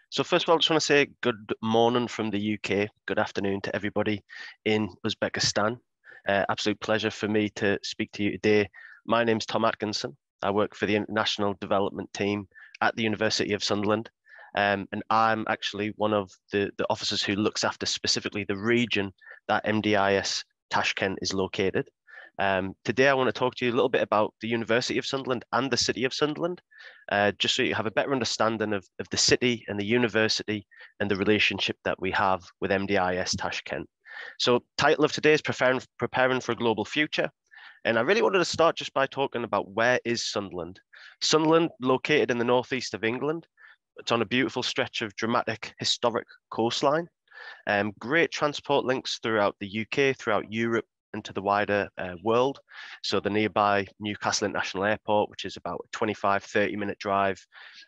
So first of all, I just want to say good morning from the UK, good afternoon to everybody in Uzbekistan. Absolute pleasure for me to speak to you today. My name's Tom Atkinson. I work for the International Development team at the University of Sunderland. And I'm actually one of the officers who looks after specifically the region that MDIS Tashkent is located. Today, I want to talk to you a little bit about the University of Sunderland and the City of Sunderland, just so you have a better understanding of the city and the university and the relationship that we have with MDIS Tashkent. So title of today is Preparing for a Global Future. And I really wanted to start just by talking about where is Sunderland. Sunderland, located in the northeast of England. It's on a beautiful stretch of dramatic historic coastline. Great transport links throughout the UK, throughout Europe, and to the wider world. So the nearby Newcastle International Airport, which is about a 25, 30-minute drive,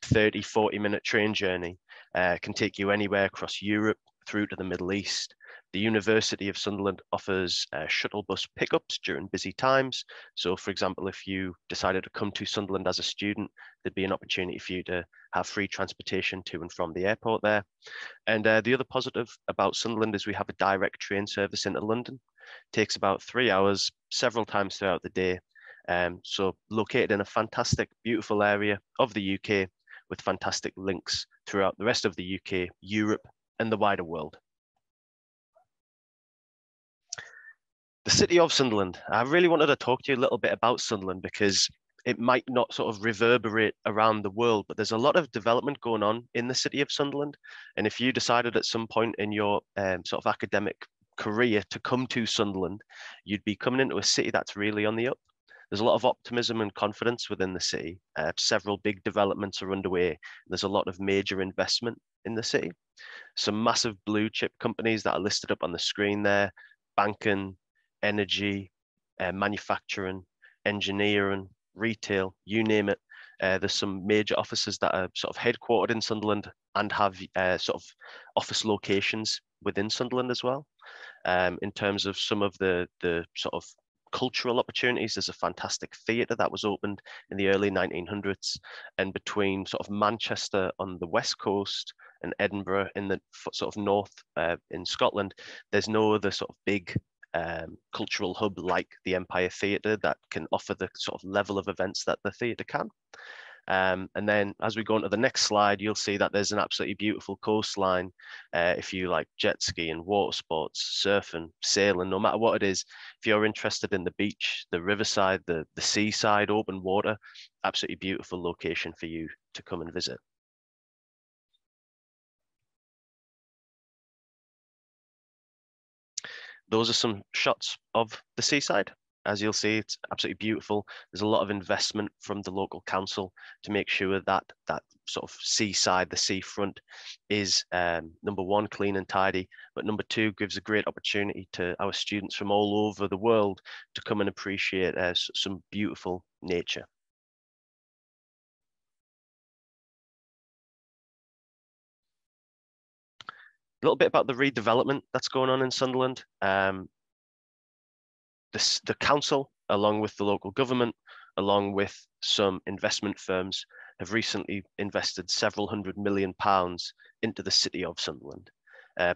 30, 40-minute train journey, can take you anywhere across Europe through to the Middle East. The University of Sunderland offers shuttle bus pickups during busy times. So, for example, if you decided to come to Sunderland as a student, there'd be an opportunity for you to have free transportation to and from the airport there. And the other positive about Sunderland is we have a direct train service into London. It takes about 3 hours, several times throughout the day. So located in a fantastic, beautiful area of the UK with fantastic links throughout the rest of the UK, Europe, and the wider world. The City of Sunderland. I really wanted to talk to you a little bit about Sunderland because it might not sort of reverberate around the world, but there's a lot of development going on in the City of Sunderland. And if you decided at some point in your sort of academic career to come to Sunderland, you'd be coming into a city that's really on the up. There's a lot of optimism and confidence within the city. Several big developments are underway. There's a lot of major investment in the city. Some massive blue chip companies that are listed up on the screen there: banking, energy, manufacturing, engineering, retail, you name it. There's some major offices that are sort of headquartered in Sunderland and have sort of office locations within Sunderland as well. In terms of some of the sort of cultural opportunities, there's a fantastic theatre that was opened in the early 1900s, and between sort of Manchester on the west coast and Edinburgh in the sort of north in Scotland, there's no other sort of big cultural hub like the Empire Theatre that can offer the sort of level of events that the theatre can. And then as we go on to the next slide, you'll see that there's an absolutely beautiful coastline. If you like jet skiing, water sports, surfing, sailing, no matter what it is, if you're interested in the beach, the riverside, the seaside, open water, absolutely beautiful location for you to come and visit. Those are some shots of the seaside. As you'll see, it's absolutely beautiful. There's a lot of investment from the local council to make sure that that sort of seaside, the seafront, is number one, clean and tidy, but number two, gives a great opportunity to our students from all over the world to come and appreciate some beautiful nature. A little bit about the redevelopment that's going on in Sunderland. The council, along with the local government, along with some investment firms, have recently invested several £100 million into the City of Sunderland.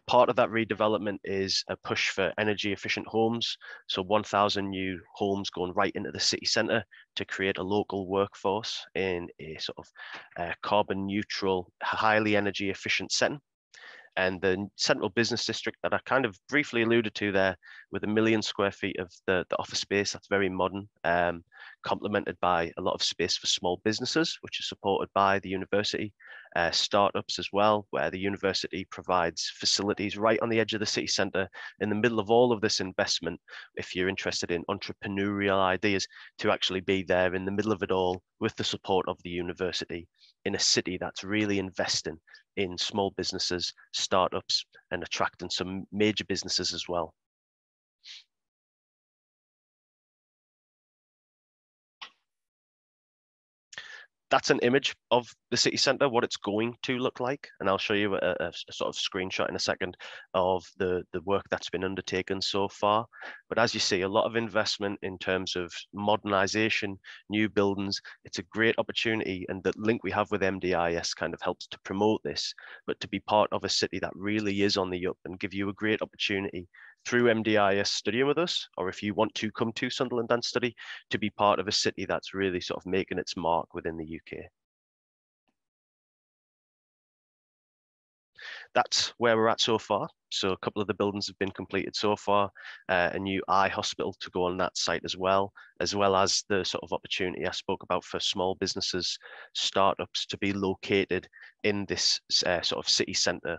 Part of that redevelopment is a push for energy efficient homes. So 1,000 new homes going right into the city centre to create a local workforce in a sort of carbon neutral, highly energy efficient setting. And the central business district that I kind of briefly alluded to there, with 1 million square feet of the office space, that's very modern, complemented by a lot of space for small businesses, which is supported by the university, startups as well, where the university provides facilities right on the edge of the city centre in the middle of all of this investment. If you're interested in entrepreneurial ideas, to actually be there in the middle of it all with the support of the university in a city that's really investing in small businesses, startups, and attracting some major businesses as well. that's an image of the city centre, what it's going to look like. And I'll show you a sort of screenshot in a second of the work that's been undertaken so far. But as you see, a lot of investment in terms of modernisation, new buildings. It's a great opportunity, and the link we have with MDIS kind of helps to promote this, but to be part of a city that really is on the up and give you a great opportunity through MDIS studying with us, or if you want to come to Sunderland and study, to be part of a city that's really sort of making its mark within the UK. That's where we're at so far. So a couple of the buildings have been completed so far, a new eye hospital to go on that site as well as the sort of opportunity I spoke about for small businesses, startups to be located in this sort of city centre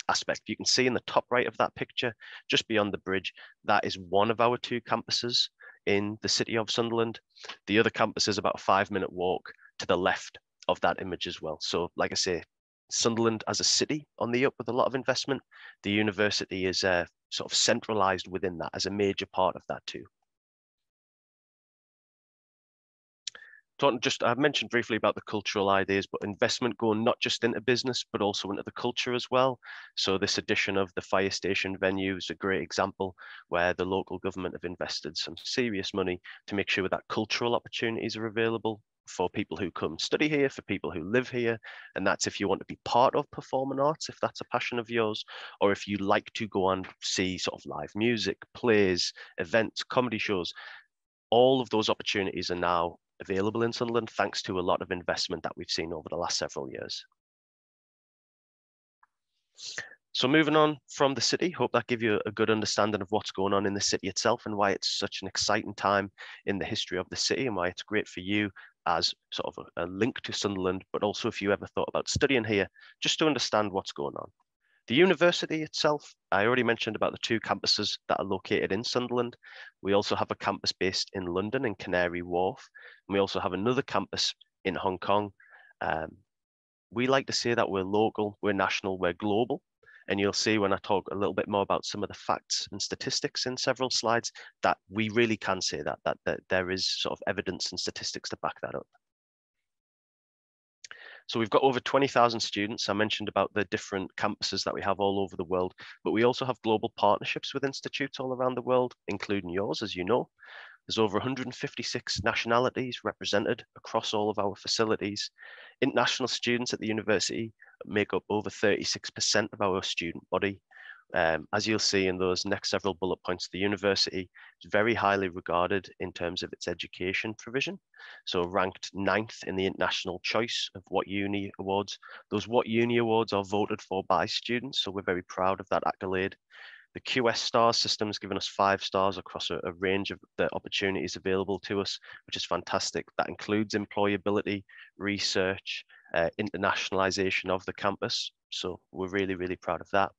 aspect. You can see in the top right of that picture, just beyond the bridge, that is one of our 2 campuses in the city of Sunderland. The other campus is about a 5-minute walk to the left of that image as well. So like I say, Sunderland as a city on the up with a lot of investment. The university is sort of centralised within that as a major part of that too. I've mentioned briefly about the cultural ideas, but investment going not just into business, but also into the culture as well. So this addition of the fire station venue is a great example where the local government have invested some serious money to make sure that cultural opportunities are available for people who come study here, for people who live here. And that's if you want to be part of performing arts, if that's a passion of yours, or if you like to go and see sort of live music, plays, events, comedy shows. All of those opportunities are now available in Sunderland, thanks to a lot of investment that we've seen over the last several years. So moving on from the city, hope that gives you a good understanding of what's going on in the city itself and why it's such an exciting time in the history of the city and why it's great for you as sort of a link to Sunderland, but also if you ever thought about studying here, just to understand what's going on. The university itself, I already mentioned about the 2 campuses that are located in Sunderland. We also have a campus based in London in Canary Wharf. And we also have another campus in Hong Kong. We like to say that we're local, we're national, we're global. And you'll see when I talk a little bit more about some of the facts and statistics in several slides that we really can say that there is sort of evidence and statistics to back that up. So we've got over 20,000 students. I mentioned about the different campuses that we have all over the world, but we also have global partnerships with institutes all around the world, including yours, as you know. There's over 156 nationalities represented across all of our facilities. International students at the university make up over 36% of our student body. As you'll see in those next several bullet points, the university is very highly regarded in terms of its education provision. So ranked 9th in the international choice of What Uni Awards. Those What Uni Awards are voted for by students, so we're very proud of that accolade. The QS stars system has given us 5 stars across a range of the opportunities available to us, which is fantastic. That includes employability, research, internationalisation of the campus. So we're really, really proud of that.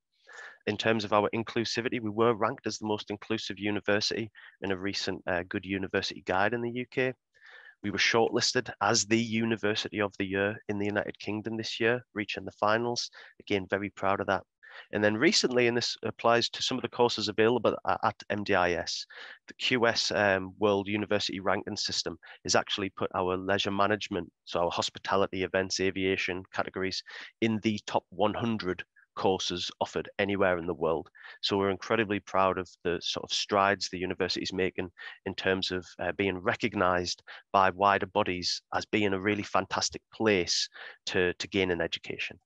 In terms of our inclusivity, we were ranked as the most inclusive university in a recent Good University Guide in the UK. We were shortlisted as the University of the Year in the United Kingdom this year, reaching the finals. Again, very proud of that. And then recently, and this applies to some of the courses available at MDIS, the QS World University Ranking System has actually put our leisure management, so our hospitality, events, aviation categories in the top 100 courses offered anywhere in the world. So we're incredibly proud of the sort of strides the university is making in terms of being recognized by wider bodies as being a really fantastic place to gain an education.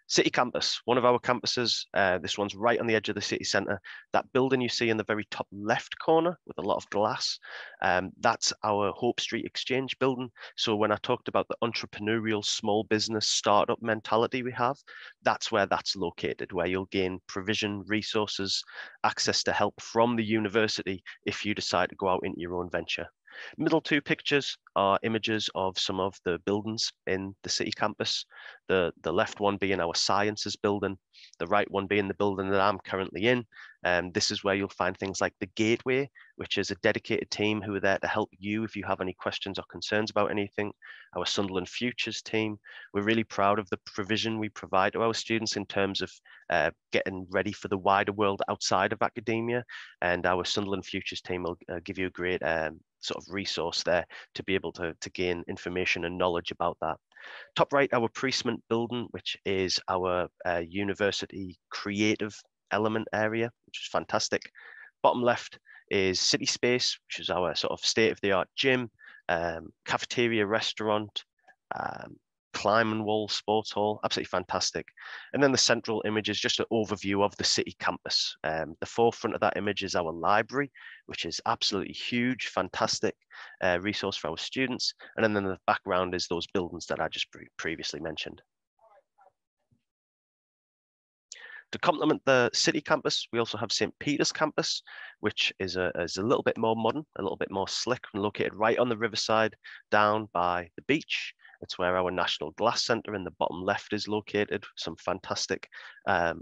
City campus, one of our campuses, this one's right on the edge of the city centre. That building you see in the very top left corner with a lot of glass, that's our Hope Street Exchange building. So when I talked about the entrepreneurial small business startup mentality we have, that's where that's located, where you'll gain provision, resources, access to help from the university if you decide to go out into your own venture. Middle 2 pictures are images of some of the buildings in the city campus. The left one being our sciences building, the right one being the building that I'm currently in. This is where you'll find things like the Gateway, which is a dedicated team who are there to help you if you have any questions or concerns about anything. Our Sunderland Futures team. We're really proud of the provision we provide to our students in terms of getting ready for the wider world outside of academia. And our Sunderland Futures team will give you a great sort of resource there to be able to gain information and knowledge about that. Top right, our Priestment building, which is our university creative element area, which is fantastic. Bottom left is City Space, which is our sort of state-of-the-art gym, cafeteria, restaurant, climbing wall, sports hall, absolutely fantastic. And then the central image is just an overview of the city campus. The forefront of that image is our library, which is absolutely huge, fantastic resource for our students. And then in the background is those buildings that I just previously mentioned. To complement the city campus, we also have St. Peter's campus, which is a little bit more modern, a little bit more slick, and located right on the riverside down by the beach. It's where our National Glass Centre in the bottom left is located. Some fantastic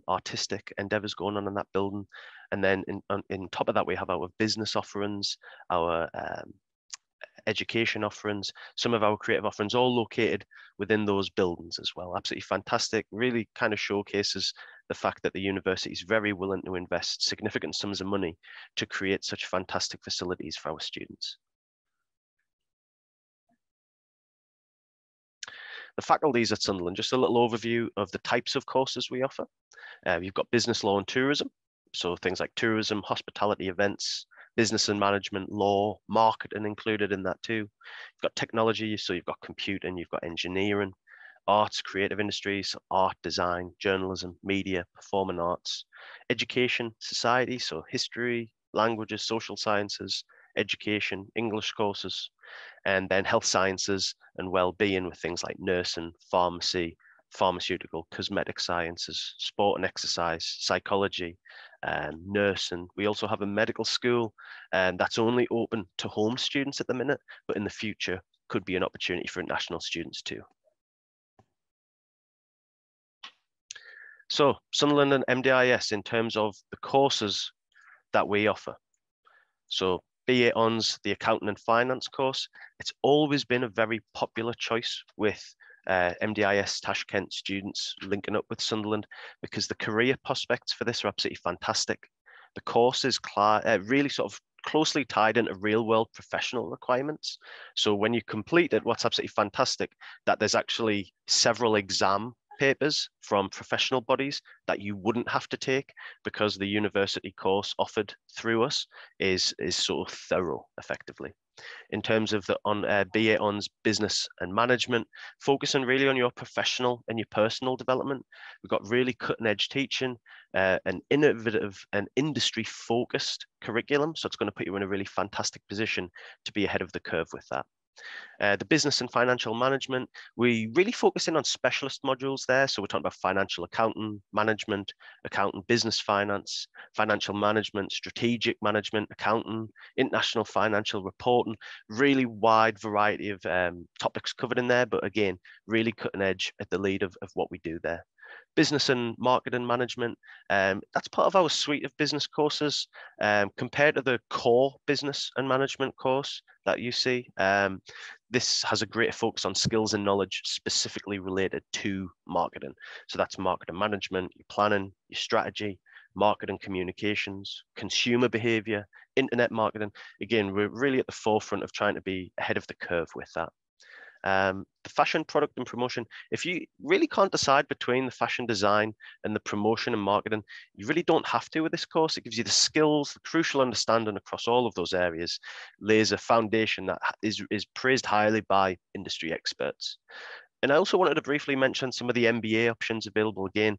artistic endeavours going on in that building. And then in top of that, we have our business offerings, our education offerings, some of our creative offerings, all located within those buildings as well. Absolutely fantastic. Really kind of showcases the fact that the university is very willing to invest significant sums of money to create such fantastic facilities for our students. The faculties at Sunderland, just a little overview of the types of courses we offer. You've got business law and tourism, so things like tourism, hospitality, events, business and management, law, marketing included in that too. You've got technology, so you've got computing, you've got engineering, arts, creative industries, art, design, journalism, media, performing arts, education, society, so history, languages, social sciences, education, English courses, and then health sciences and well-being with things like nursing, pharmacy, pharmaceutical, cosmetic sciences, sport and exercise, psychology, nursing. We also have a medical school, and that's only open to home students at the minute, but in the future could be an opportunity for international students too. So Sunderland and MDIS in terms of the courses that we offer. So BA Hons, the accounting and finance course, it's always been a very popular choice with MDIS Tashkent students linking up with Sunderland because the career prospects for this are absolutely fantastic. The course is really sort of closely tied into real world professional requirements. So when you complete it, what's absolutely fantastic, that there's actually several exam papers from professional bodies that you wouldn't have to take because the university course offered through us is sort of thorough effectively. In terms of the BA Hons business and management, focusing really on your professional and your personal development. We've got really cutting edge teaching, an innovative and industry focused curriculum. So it's going to put you in a really fantastic position to be ahead of the curve with that. The business and financial management, we really focus in on specialist modules there. So we're talking about financial accounting, management, business finance, financial management, strategic management, accounting, international financial reporting, really wide variety of topics covered in there. But again, really cutting edge at the lead of what we do there. Business and marketing management, that's part of our suite of business courses compared to the core business and management course that you see. This has a greater focus on skills and knowledge specifically related to marketing. So that's marketing management, your planning, your strategy, marketing communications, consumer behavior, internet marketing. Again, we're really at the forefront of trying to be ahead of the curve with that. The fashion product and promotion, if you really can't decide between the fashion design and the promotion and marketing, you really don't have to with this course. It gives you the skills, the crucial understanding across all of those areas, lays a foundation that is praised highly by industry experts. And I also wanted to briefly mention some of the MBA options available again,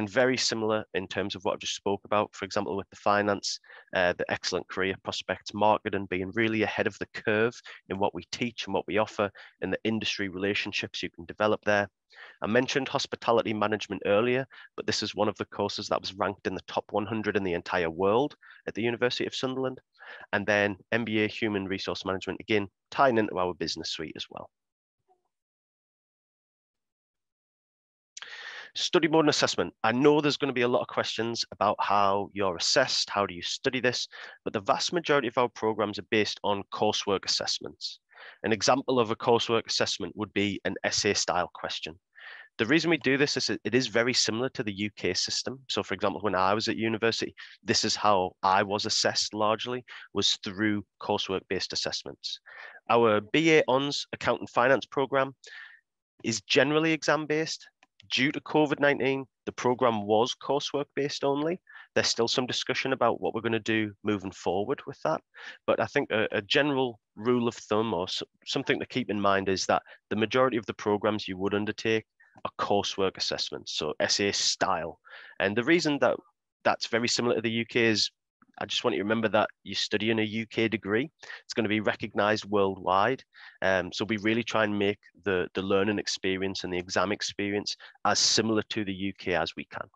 very similar in terms of what I just spoke about, for example, with the finance, the excellent career prospects, marketing, being really ahead of the curve in what we teach and what we offer, and the industry relationships you can develop there. I mentioned hospitality management earlier, but this is one of the courses that was ranked in the top 100 in the entire world at the University of Sunderland. And then MBA human resource management, again, tying into our business suite as well. Study mode and assessment. I know there's going to be a lot of questions about how you're assessed, how do you study this, but the vast majority of our programs are based on coursework assessments. An example of a coursework assessment would be an essay style question. The reason we do this is it is very similar to the UK system. So for example, when I was at university, this is how I was assessed largely, was through coursework-based assessments. Our BA Hons Accounting Finance program is generally exam-based. Due to COVID-19, the program was coursework-based only. There's still some discussion about what we're going to do moving forward with that. But I think a general rule of thumb or something to keep in mind is that the majority of the programs you would undertake are coursework assessments, so essay style. And the reason that that's very similar to the UK is I just want you to remember that you're studying a UK degree. It's going to be recognized worldwide. So we really try and make the learning experience and the exam experience as similar to the UK as we can.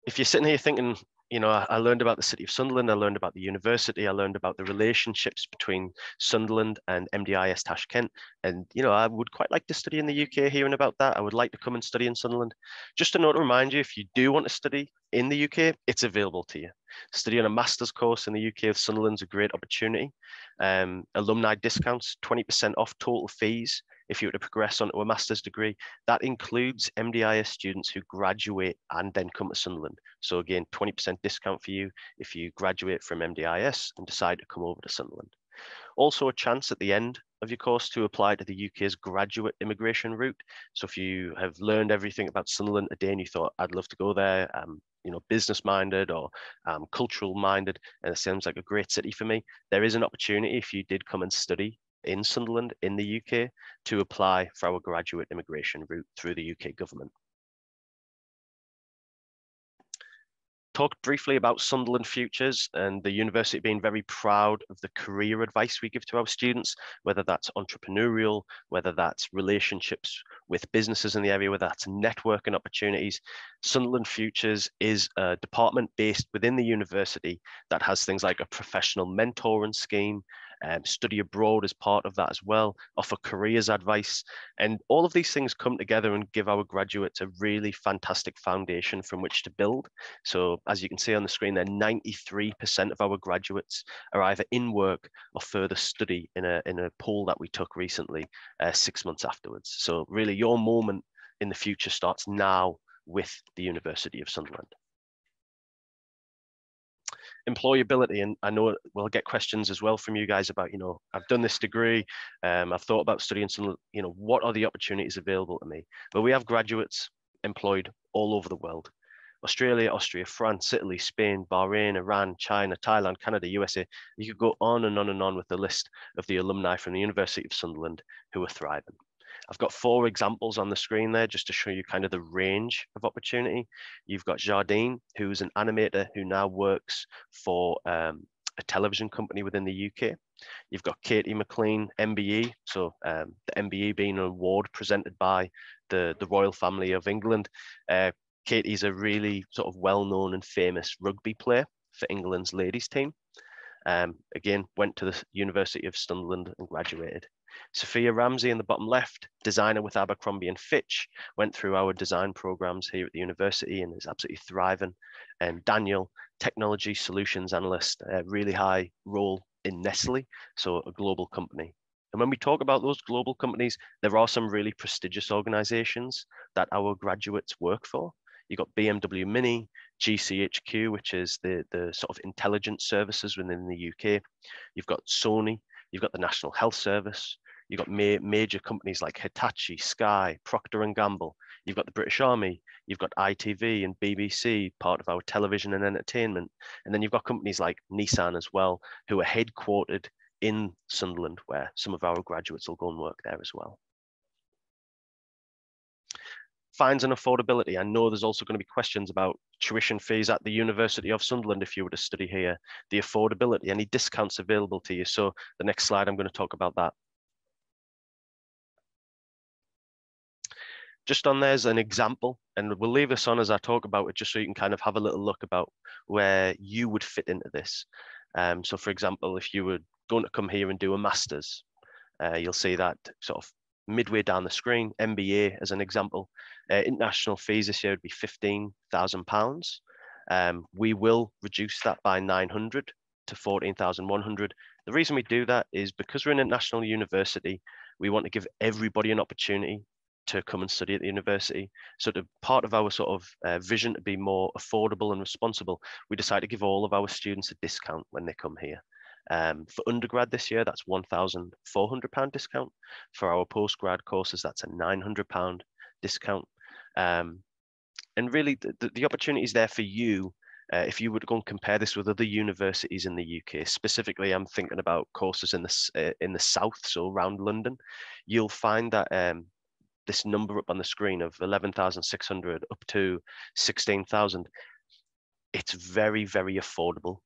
If you're sitting here thinking, you know, I learned about the City of Sunderland, I learned about the university, I learned about the relationships between Sunderland and MDIS Tashkent. And, you know, I would quite like to study in the UK, hearing about that. I would like to come and study in Sunderland. Just a note to remind you, if you do want to study in the UK, it's available to you. Studying a master's course in the UK with Sunderland's a great opportunity. Alumni discounts, 20% off total fees if you were to progress onto a master's degree. That includes MDIS students who graduate and then come to Sunderland. So again, 20% discount for you if you graduate from MDIS and decide to come over to Sunderland. Also a chance at the end of your course to apply to the UK's graduate immigration route. So if you have learned everything about Sunderland today and you thought, I'd love to go there, you know, business minded or cultural minded, and it seems like a great city for me, there is an opportunity if you did come and study in Sunderland in the UK to apply for our graduate immigration route through the UK government. Talked briefly about Sunderland Futures and the university being very proud of the career advice we give to our students, whether that's entrepreneurial, whether that's relationships with businesses in the area, whether that's networking opportunities. Sunderland Futures is a department based within the university that has things like a professional mentoring scheme, study abroad as part of that as well, offer careers advice. And all of these things come together and give our graduates a really fantastic foundation from which to build. So as you can see on the screen there, 93% of our graduates are either in work or further study in a poll that we took recently, 6 months afterwards. So really your moment in the future starts now with the University of Sunderland. Employability, and I know we'll get questions as well from you guys about, you know, I've done this degree, I've thought about studying some, you know, what are the opportunities available to me? But we have graduates employed all over the world. Australia, Austria, France, Italy, Spain, Bahrain, Iran, China, Thailand, Canada, USA. You could go on and on and on with the list of the alumni from the University of Sunderland who are thriving. I've got 4 examples on the screen there just to show you kind of the range of opportunity. You've got Jardine, who's an animator who now works for a television company within the UK. You've got Katie McLean, MBE, so the MBE being an award presented by the royal family of England. Katie's a really sort of well-known and famous rugby player for England's ladies team. Again, went to the University of Sunderland and graduated. Sophia Ramsey in the bottom left, designer with Abercrombie and Fitch, went through our design programs here at the university and is absolutely thriving. And Daniel, technology solutions analyst, a really high role in Nestle, so a global company. And when we talk about those global companies, there are some really prestigious organizations that our graduates work for. You've got BMW Mini, GCHQ, which is the sort of intelligence services within the UK. You've got Sony, you've got the National Health Service, you've got major companies like Hitachi, Sky, Procter & Gamble. You've got the British Army, you've got ITV and BBC, part of our television and entertainment. And then you've got companies like Nissan as well, who are headquartered in Sunderland, where some of our graduates will go and work there as well. Fines and affordability. I know there's also going to be questions about tuition fees at the University of Sunderland if you were to study here. The affordability, any discounts available to you. So the next slide, I'm going to talk about that. Just on there's an example, and we'll leave this on as I talk about it, just so you can kind of have a little look about where you would fit into this. So for example, if you were going to come here and do a master's, you'll see that sort of midway down the screen, MBA as an example. International fees this year would be £15,000. We will reduce that by 900 to 14,100. The reason we do that is because we're an international university, we want to give everybody an opportunity to come and study at the university. So the part of our sort of vision to be more affordable and responsible, we decided to give all of our students a discount when they come here. For undergrad this year, that's £1,400 discount. For our postgrad courses, that's a £900 discount. And really, the opportunity is there for you. If you were to go and compare this with other universities in the UK, specifically, I'm thinking about courses in the south, so around London, you'll find that this number up on the screen of 11,600 up to 16,000, it's very, very affordable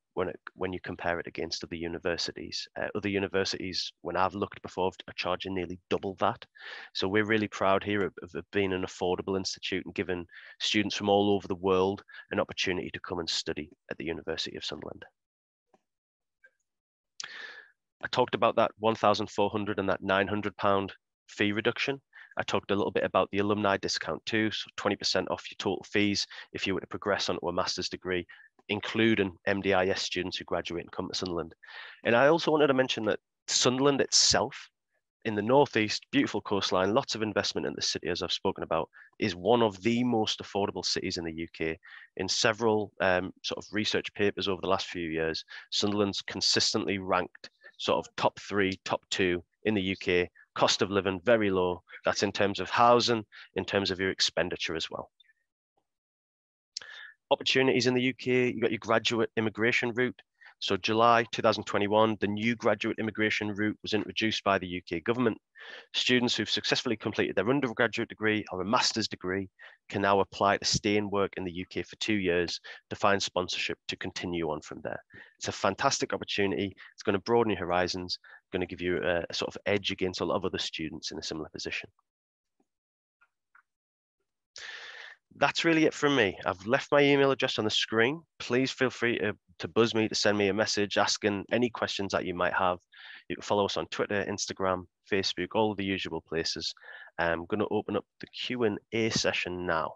when you compare it against other universities. Other universities, when I've looked before, are charging nearly double that. So we're really proud here of being an affordable institute and giving students from all over the world an opportunity to come and study at the University of Sunderland. I talked about that 1,400 and that £900 fee reduction. I talked a little bit about the alumni discount too, so 20% off your total fees if you were to progress onto a master's degree, including MDIS students who graduate and come to Sunderland. And I also wanted to mention that Sunderland itself, in the northeast, beautiful coastline, lots of investment in the city, as I've spoken about, is one of the most affordable cities in the UK. In several sort of research papers over the last few years, Sunderland's consistently ranked sort of top 3, top 2 in the UK. Cost of living, very low. That's in terms of housing, in terms of your expenditure as well. Opportunities in the UK, you've got your graduate immigration route. So July 2021, the new graduate immigration route was introduced by the UK government. Students who've successfully completed their undergraduate degree or a master's degree can now apply to stay and work in the UK for 2 years to find sponsorship to continue on from there. It's a fantastic opportunity. It's going to broaden your horizons, going to give you a sort of edge against a lot of other students in a similar position. That's really it from me. I've left my email address on the screen. Please feel free to buzz me, to send me a message asking any questions that you might have. You can follow us on Twitter, Instagram, Facebook, all the usual places. I'm going to open up the Q&A session now.